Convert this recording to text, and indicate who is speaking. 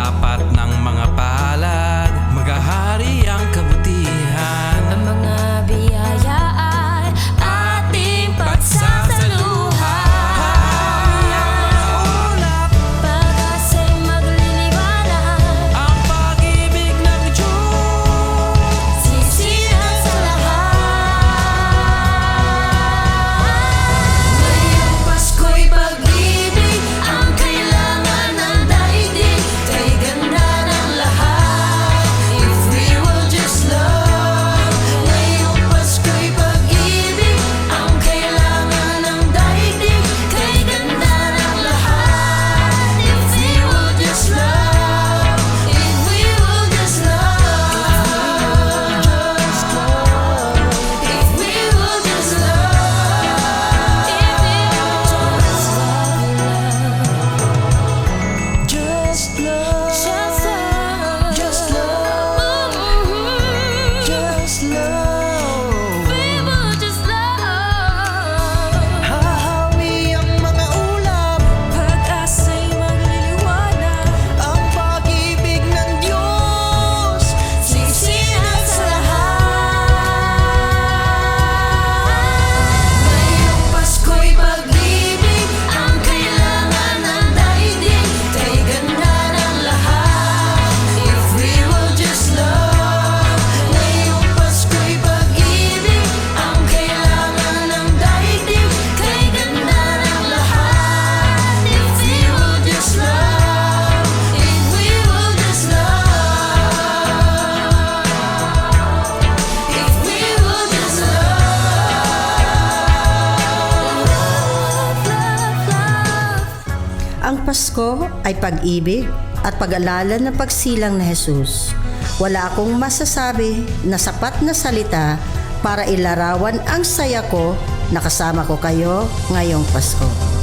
Speaker 1: tapat ng mga palad, maghahari ang kabutihan.
Speaker 2: Ang mga biyaya ay ating pagsasaluhan.
Speaker 1: Ulap
Speaker 2: Pag-asa'y magliliwanag,
Speaker 1: ang pag-ibig ng Diyos.
Speaker 2: sisihan sa lahat. Ngayong Pasko'y pag-ibig ang kailangan ng daigdig. Kay ganda ng lahat, if we will just love. Ngayong Pasko'y pag-ibig ang kailangan ng daigdig. Kay ganda ng lahat, if we will just love. If we will just love. If we will just love. Just love. Just love. Just love. Just love. We will just love.
Speaker 3: Hahawi ang mga ulap,
Speaker 2: Pag-asa'y magliliwanag,
Speaker 3: ang pag-ibig ng Diyos.
Speaker 2: sisihan sa lahat. Ngayong Pasko'y pag-ibig ang kailangan ng daigdig. Kay ganda ng lahat, if we will just love. Ngayong Pasko'y pag-ibig ang kailangan ng daigdig. Kay ganda ng lahat, if we will just love. If we will just love. If we will just love.
Speaker 3: Ang Pasko ay pag-ibig at pag-alala ng pagsilang na Jesus. Wala akong masasabi na sapat na salita para ilarawan ang saya ko na kasama ko kayo ngayong Pasko.